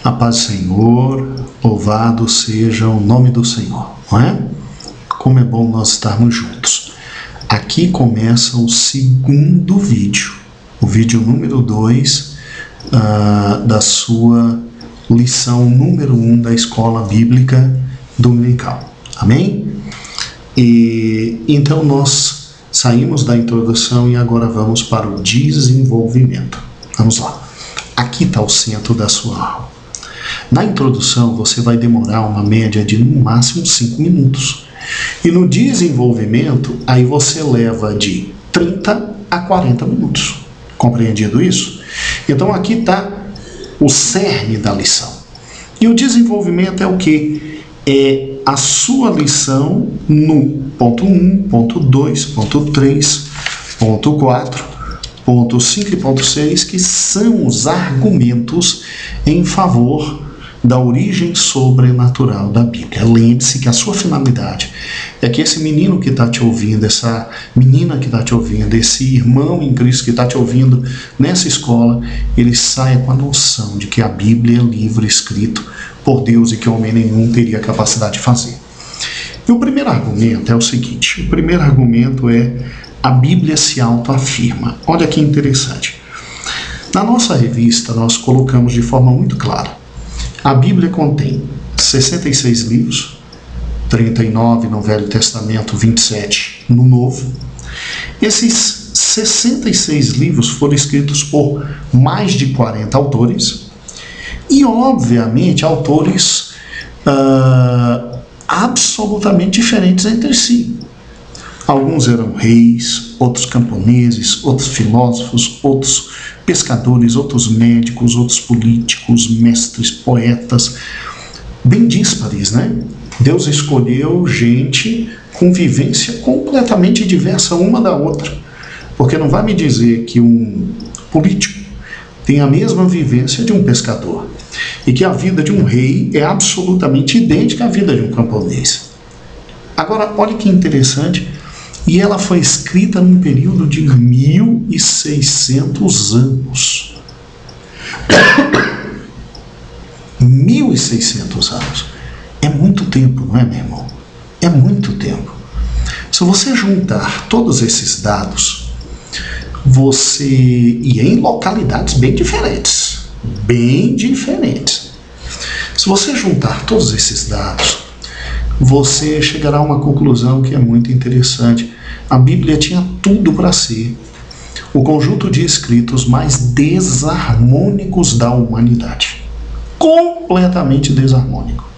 A paz do Senhor, louvado seja o nome do Senhor, não é? Como é bom nós estarmos juntos. Aqui começa o segundo vídeo, o vídeo número 2 da sua lição número 1 da Escola Bíblica Dominical. Amém? E então nós saímos da introdução e agora vamos para o desenvolvimento. Vamos lá. Aqui está o centro da sua aula. Na introdução você vai demorar uma média de no máximo 5 minutos. E no desenvolvimento, aí você leva de 30 a 40 minutos. Compreendido isso? Então aqui está o cerne da lição. E o desenvolvimento é o quê? É a sua lição no ponto 1, ponto 2, ponto 3, ponto 4, ponto 5 e ponto 6, que são os argumentos em favor da origem sobrenatural da Bíblia. Lembre-se que a sua finalidade é que esse menino que está te ouvindo, essa menina que está te ouvindo, esse irmão em Cristo que está te ouvindo nessa escola, ele saia com a noção de que a Bíblia é livro escrito por Deus e que homem nenhum teria capacidade de fazer. E o primeiro argumento é o seguinte, o primeiro argumento é a Bíblia se autoafirma. Olha que interessante. Na nossa revista nós colocamos de forma muito clara, a Bíblia contém 66 livros, 39 no Velho Testamento, 27 no Novo. Esses 66 livros foram escritos por mais de 40 autores e, obviamente, autores absolutamente diferentes entre si. Alguns eram reis, outros camponeses, outros filósofos, outros pescadores, outros médicos, outros políticos, mestres, poetas, bem díspares, né? Deus escolheu gente com vivência completamente diversa uma da outra, porque não vai me dizer que um político tem a mesma vivência de um pescador e que a vida de um rei é absolutamente idêntica à vida de um camponês. Agora, olha que interessante. E ela foi escrita num período de 1.600 anos. 1.600 anos. É muito tempo, não é, meu irmão? É muito tempo. Se você juntar todos esses dados, e em localidades bem diferentes. Se você juntar todos esses dados, você chegará a uma conclusão que é muito interessante. A Bíblia tinha tudo para ser o conjunto de escritos mais desarmônicos da humanidade. Completamente desarmônico.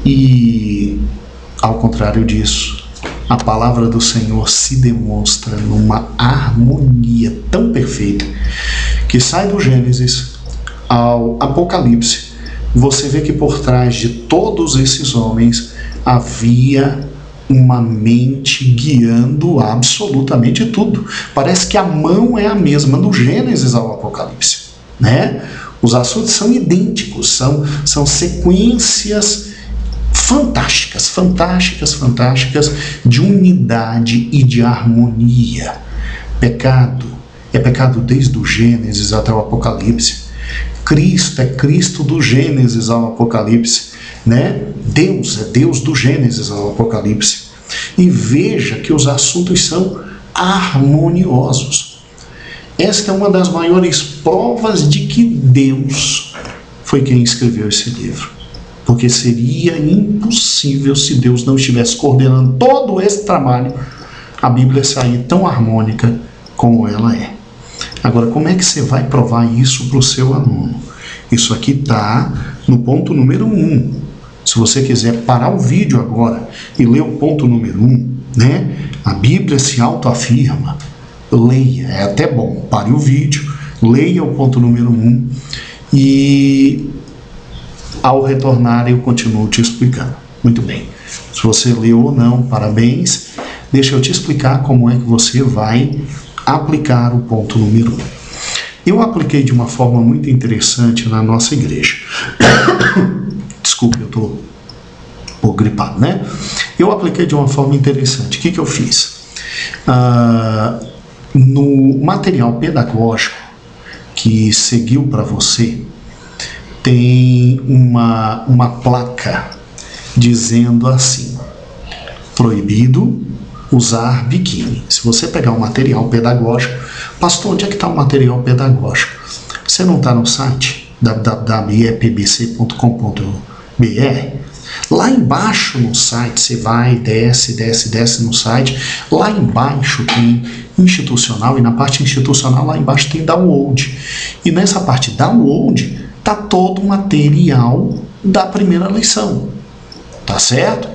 E, ao contrário disso, a palavra do Senhor se demonstra numa harmonia tão perfeita que sai do Gênesis ao Apocalipse. Você vê que por trás de todos esses homens havia uma mente guiando absolutamente tudo. Parece que a mão é a mesma do Gênesis ao Apocalipse, né? Os assuntos são idênticos, são sequências fantásticas de unidade e de harmonia. Pecado é pecado desde o Gênesis até o Apocalipse. Cristo é Cristo do Gênesis ao Apocalipse, né? Deus é Deus do Gênesis ao Apocalipse. E veja que os assuntos são harmoniosos. Esta é uma das maiores provas de que Deus foi quem escreveu esse livro. Porque seria impossível, se Deus não estivesse coordenando todo esse trabalho, a Bíblia sair tão harmônica como ela é. Agora, como é que você vai provar isso para o seu aluno? Isso aqui está no ponto número 1. Se você quiser parar o vídeo agora e ler o ponto número 1, né? A Bíblia se autoafirma. Leia, é até bom. Pare o vídeo, leia o ponto número 1 e ao retornar eu continuo te explicando. Muito bem. Se você leu ou não, parabéns. Deixa eu te explicar como é que você vai aplicar o ponto número 1. Eu apliquei de uma forma muito interessante na nossa igreja. Desculpe, eu estou um pouco gripado, né? Eu apliquei de uma forma interessante. O que eu fiz? No material pedagógico que seguiu para você, tem uma placa dizendo assim: proibido usar biquíni. Se você pegar um material pedagógico, pastor, onde é que está o material pedagógico? Você não está no site www.epbc.com.br? Lá embaixo no site, você vai, desce no site, lá embaixo tem institucional, e na parte institucional lá embaixo tem download. E nessa parte download está todo o material da primeira lição, tá certo?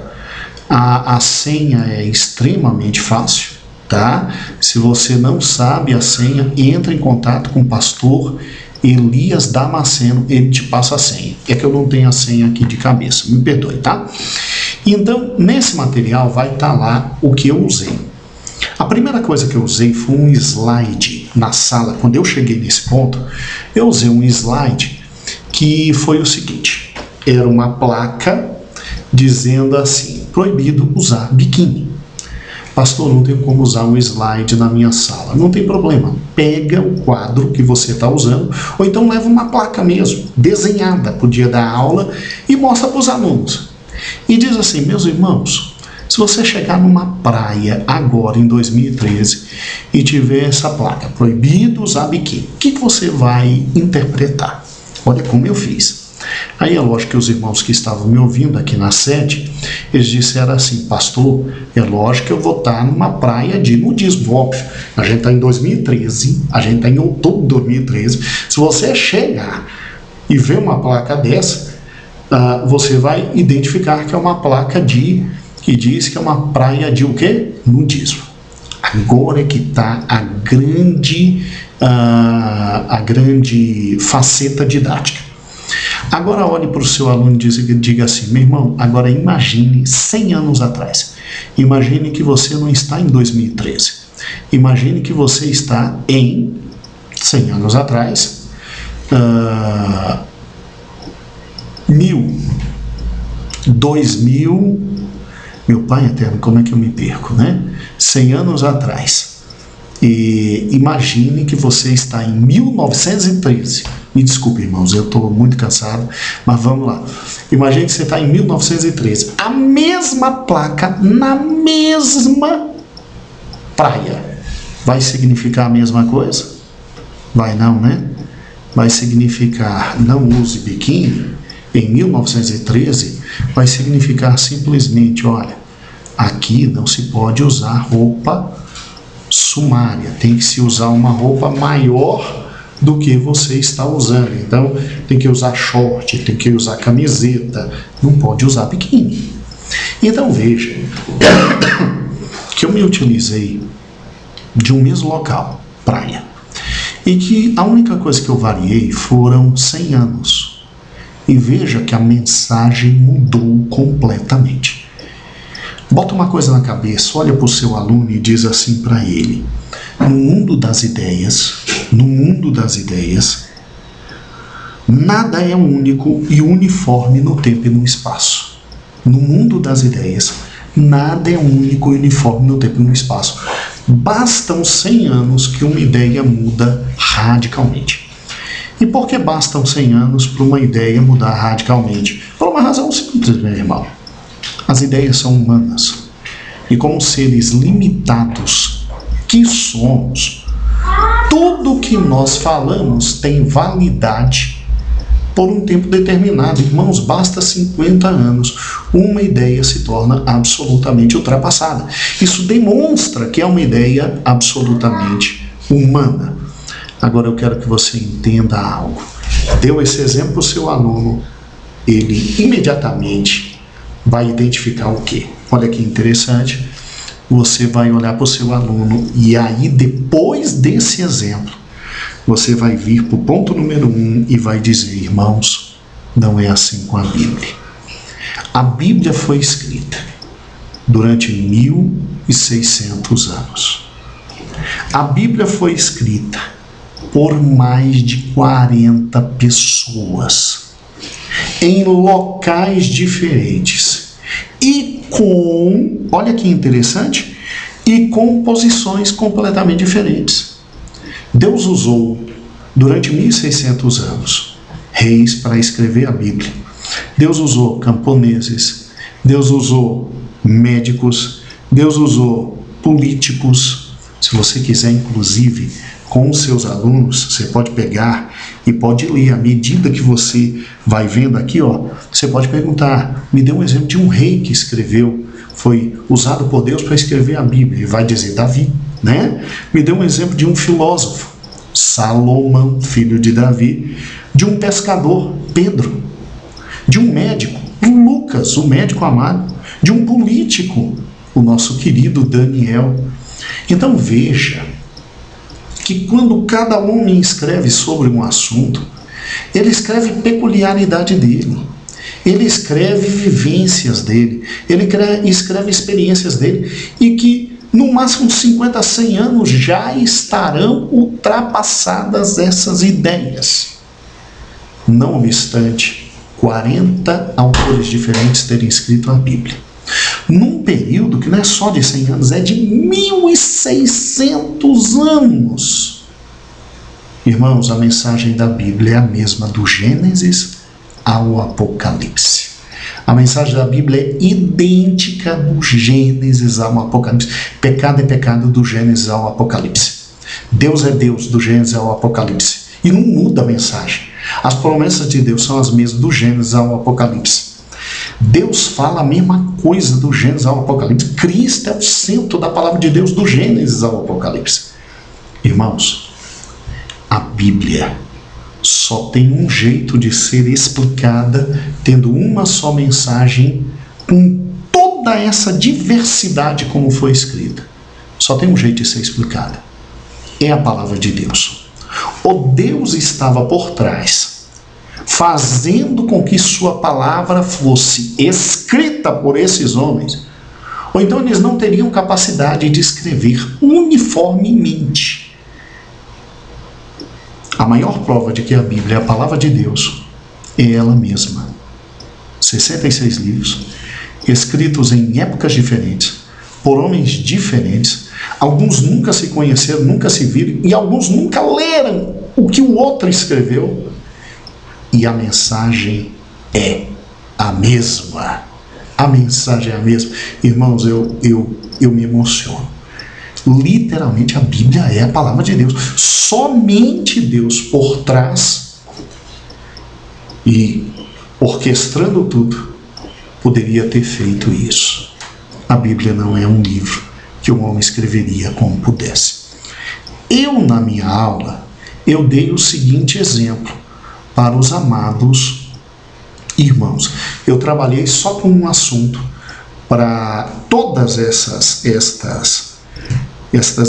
A senha é extremamente fácil, tá? Se você não sabe a senha, entra em contato com o pastor Elias Damasceno, ele te passa a senha. É que eu não tenho a senha aqui de cabeça, me perdoe, tá? Então, nesse material vai estar lá o que eu usei. A primeira coisa que eu usei foi um slide na sala. Quando eu cheguei nesse ponto, eu usei um slide que foi o seguinte: era uma placa dizendo assim: proibido usar biquíni. Pastor, não tenho como usar um slide na minha sala. Não tem problema, pega o quadro que você está usando, ou então leva uma placa mesmo, desenhada para o dia da aula, e mostra para os alunos. E diz assim: meus irmãos, se você chegar numa praia agora em 2013 e tiver essa placa, proibido usar biquíni, o que você vai interpretar? Olha como eu fiz. Aí é lógico que os irmãos que estavam me ouvindo aqui na sede, eles disseram assim: pastor, é lógico que eu vou estar numa praia de nudismo, óbvio. A gente está em 2013, a gente está em outubro de 2013. Se você chegar e ver uma placa dessa, você vai identificar que é uma placa que diz que é uma praia de o quê? Nudismo. Agora é que está a grande faceta didática. Agora olhe para o seu aluno e diga assim: meu irmão, agora imagine 100 anos atrás. Imagine que você não está em 2013. Imagine que você está em 100 anos atrás, 2000, meu pai eterno, como é que eu me perco, né? 100 anos atrás. E imagine que você está em 1913. Me desculpe, irmãos, eu estou muito cansado, mas vamos lá. Imagine que você está em 1913. A mesma placa na mesma praia. Vai significar a mesma coisa? Vai não, né? Vai significar não use biquíni em 1913. Vai significar simplesmente: olha, aqui não se pode usar roupa sumária, tem que se usar uma roupa maior do que você está usando. Então tem que usar short, tem que usar camiseta, não pode usar biquíni. Então veja que eu me utilizei de um mesmo local, praia, e que a única coisa que eu variei foram 100 anos. E veja que a mensagem mudou completamente. Bota uma coisa na cabeça, olha para o seu aluno e diz assim para ele: no mundo das ideias, nada é único e uniforme no tempo e no espaço. No mundo das ideias, nada é único e uniforme no tempo e no espaço. Bastam 100 anos que uma ideia muda radicalmente. E por que bastam 100 anos para uma ideia mudar radicalmente? Por uma razão simples, meu irmão. As ideias são humanas. E como seres limitados que somos, tudo que nós falamos tem validade por um tempo determinado. Irmãos, basta 50 anos, uma ideia se torna absolutamente ultrapassada. Isso demonstra que é uma ideia absolutamente humana. Agora eu quero que você entenda algo. Deu esse exemplo para o seu aluno, ele imediatamente vai identificar o quê? Olha que interessante. Você vai olhar para o seu aluno e aí, depois desse exemplo, você vai vir para o ponto número 1 e vai dizer: irmãos, não é assim com a Bíblia. A Bíblia foi escrita durante 1600 anos. A Bíblia foi escrita por mais de 40 pessoas, em locais diferentes, e com, olha que interessante, e com posições completamente diferentes. Deus usou, durante 1600 anos, reis para escrever a Bíblia. Deus usou camponeses, Deus usou médicos, Deus usou políticos. Se você quiser, inclusive, com os seus alunos, você pode pegar e pode ler. À medida que você vai vendo aqui, você pode perguntar: me dê um exemplo de um rei que escreveu, foi usado por Deus para escrever a Bíblia. E vai dizer Davi, né? Me dê um exemplo de um filósofo, Salomão, filho de Davi. De um pescador, Pedro. De um médico, Lucas, o médico amado. De um político, o nosso querido Daniel. Então veja que quando cada homem escreve sobre um assunto, ele escreve peculiaridade dele, ele escreve vivências dele, ele escreve experiências dele, e que no máximo 50, 100 anos já estarão ultrapassadas essas ideias. Não obstante, 40 autores diferentes terem escrito a Bíblia, num período que não é só de 100 anos, é de 1600 anos. Irmãos, a mensagem da Bíblia é a mesma do Gênesis ao Apocalipse. A mensagem da Bíblia é idêntica do Gênesis ao Apocalipse. Pecado é pecado do Gênesis ao Apocalipse. Deus é Deus do Gênesis ao Apocalipse. E não muda a mensagem. As promessas de Deus são as mesmas do Gênesis ao Apocalipse. Deus fala a mesma coisa do Gênesis ao Apocalipse. Cristo é o centro da palavra de Deus do Gênesis ao Apocalipse. Irmãos, a Bíblia só tem um jeito de ser explicada, tendo uma só mensagem, com toda essa diversidade como foi escrita. Só tem um jeito de ser explicada. É a palavra de Deus. O Deus estava por trás, fazendo com que sua palavra fosse escrita por esses homens, ou então eles não teriam capacidade de escrever uniformemente. A maior prova de que a Bíblia é a palavra de Deus é ela mesma. 66 livros, escritos em épocas diferentes, por homens diferentes. Alguns nunca se conheceram, nunca se viram, e alguns nunca leram o que o outro escreveu. E a mensagem é a mesma. A mensagem é a mesma. Irmãos, eu me emociono. Literalmente, a Bíblia é a palavra de Deus. Somente Deus por trás e orquestrando tudo poderia ter feito isso. A Bíblia não é um livro que um homem escreveria como pudesse. Eu, na minha aula, eu dei o seguinte exemplo para os amados irmãos. Eu trabalhei só com um assunto para todas estas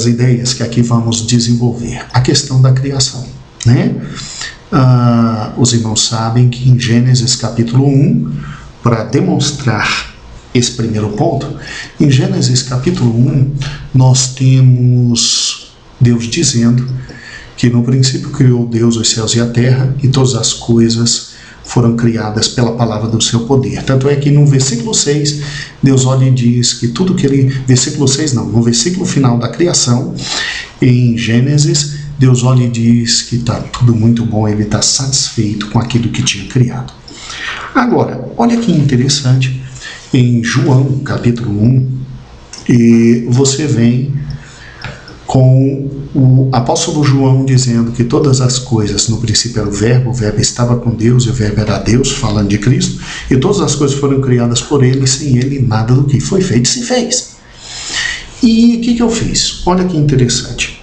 ideias que aqui vamos desenvolver. A questão da criação, né? Os irmãos sabem que em Gênesis capítulo 1, para demonstrar esse primeiro ponto, em Gênesis capítulo 1, nós temos Deus dizendo que no princípio criou Deus os céus e a terra, e todas as coisas foram criadas pela palavra do seu poder. Tanto é que no versículo 6, Deus olha e diz que tudo que ele... Versículo 6 não, no versículo final da criação, em Gênesis, Deus olha e diz que está tudo muito bom, ele está satisfeito com aquilo que tinha criado. Agora, olha que interessante, em João capítulo 1, e você vem com o apóstolo João dizendo que todas as coisas, no princípio era o verbo estava com Deus, e o verbo era Deus, falando de Cristo, e todas as coisas foram criadas por ele, e sem ele nada do que foi feito se fez. E o que eu fiz? Olha que interessante.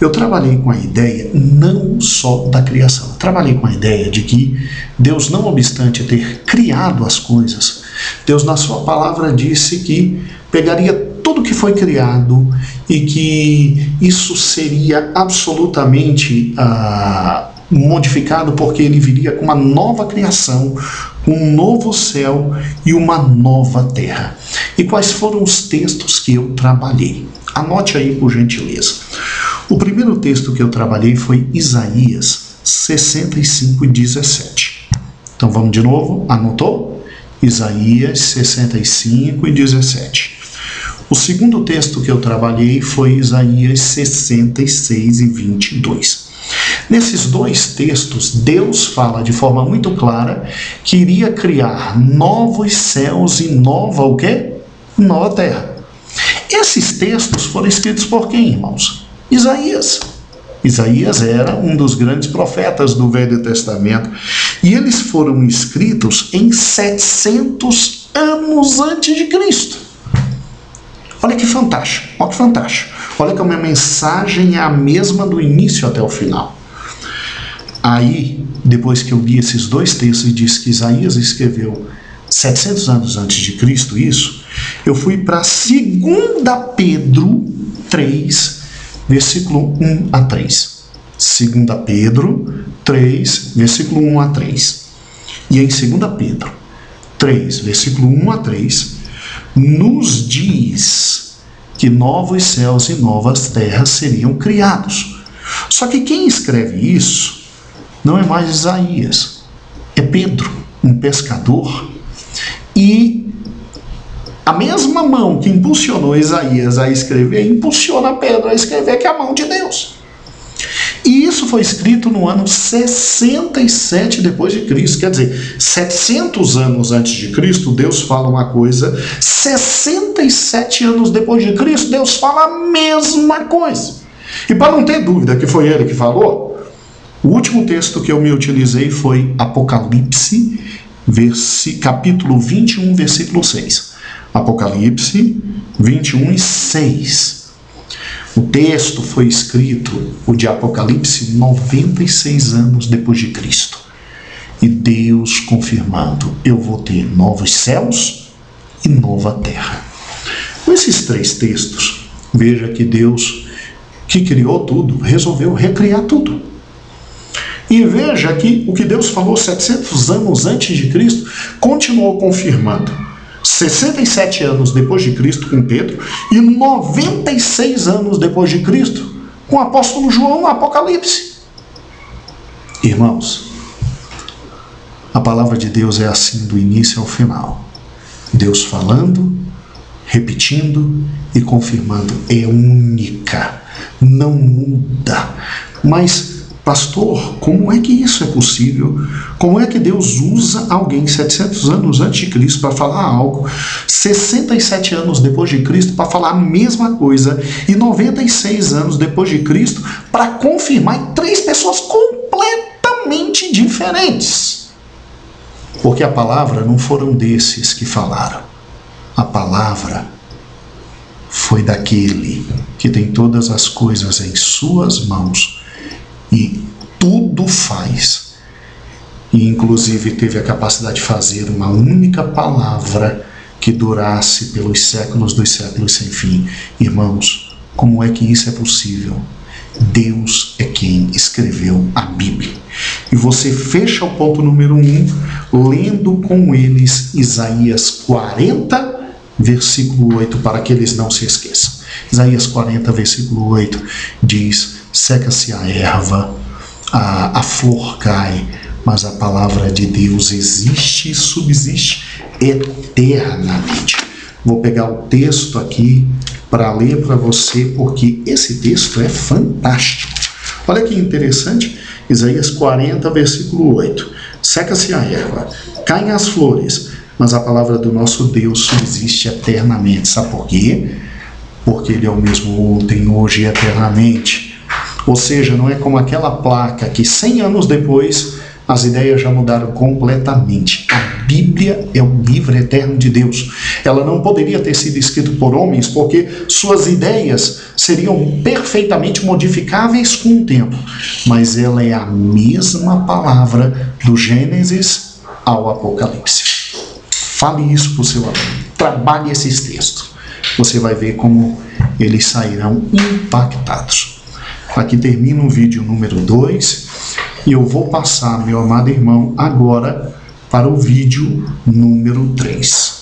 Eu trabalhei com a ideia não só da criação, eu trabalhei com a ideia de que Deus, não obstante ter criado as coisas, Deus na sua palavra disse que pegaria tudo que foi criado e que isso seria absolutamente modificado, porque ele viria com uma nova criação, com um novo céu e uma nova terra. E quais foram os textos que eu trabalhei? Anote aí, por gentileza. O primeiro texto que eu trabalhei foi Isaías 65:17. Então vamos de novo, anotou? Isaías 65:17. O segundo texto que eu trabalhei foi Isaías 66:22. Nesses dois textos, Deus fala de forma muito clara que iria criar novos céus e nova o quê? Nova terra. Esses textos foram escritos por quem, irmãos? Isaías. Isaías era um dos grandes profetas do Velho Testamento e eles foram escritos em 700 anos antes de Cristo. Olha que fantástico, olha que fantástico. Olha que a minha mensagem é a mesma do início até o final. Aí, depois que eu li esses dois textos e disse que Isaías escreveu 700 anos antes de Cristo, isso, eu fui para 2 Pedro 3, versículo 1 a 3. 2 Pedro 3, versículo 1 a 3. E em 2 Pedro 3, versículo 1 a 3, nos diz que novos céus e novas terras seriam criados. Só que quem escreve isso não é mais Isaías, é Pedro, um pescador. E a mesma mão que impulsionou Isaías a escrever, impulsiona Pedro a escrever, que é a mão de Deus. E isso foi escrito no ano 67 depois de Cristo. Quer dizer, 700 anos antes de Cristo, Deus fala uma coisa. 67 anos depois de Cristo, Deus fala a mesma coisa. E para não ter dúvida que foi ele que falou, o último texto que eu me utilizei foi Apocalipse, capítulo 21, versículo 6. Apocalipse 21 e 6. O texto foi escrito, o de Apocalipse, 96 anos depois de Cristo. E Deus confirmando, eu vou ter novos céus e nova terra. Com esses três textos, veja que Deus, que criou tudo, resolveu recriar tudo. E veja que o que Deus falou 700 anos antes de Cristo, continuou confirmando. 67 anos depois de Cristo com Pedro e 96 anos depois de Cristo com o apóstolo João no Apocalipse. Irmãos, a palavra de Deus é assim do início ao final. Deus falando, repetindo e confirmando. É única, não muda. Mas pastor, como é que isso é possível? Como é que Deus usa alguém 700 anos antes de Cristo para falar algo, 67 anos depois de Cristo para falar a mesma coisa e 96 anos depois de Cristo para confirmar em três pessoas completamente diferentes? Porque a palavra não foram desses que falaram. A palavra foi daquele que tem todas as coisas em suas mãos e tudo faz. E inclusive teve a capacidade de fazer uma única palavra que durasse pelos séculos dos séculos sem fim. Irmãos, como é que isso é possível? Deus é quem escreveu a Bíblia. E você fecha o ponto número 1, lendo com eles Isaías 40, versículo 8, para que eles não se esqueçam. Isaías 40, versículo 8 diz: seca-se a erva, a flor cai, mas a palavra de Deus existe e subsiste eternamente. Vou pegar o texto aqui para ler para você, porque esse texto é fantástico. Olha que interessante, Isaías 40, versículo 8. Seca-se a erva, caem as flores, mas a palavra do nosso Deus subsiste eternamente. Sabe por quê? Porque Ele é o mesmo ontem, hoje e eternamente. Ou seja, não é como aquela placa que 100 anos depois as ideias já mudaram completamente. A Bíblia é o livro eterno de Deus. Ela não poderia ter sido escrita por homens, porque suas ideias seriam perfeitamente modificáveis com o tempo. Mas ela é a mesma palavra do Gênesis ao Apocalipse. Fale isso para o seu aluno. Trabalhe esses textos. Você vai ver como eles sairão impactados. Aqui termina o vídeo número 2 e eu vou passar, meu amado irmão, agora para o vídeo número 3.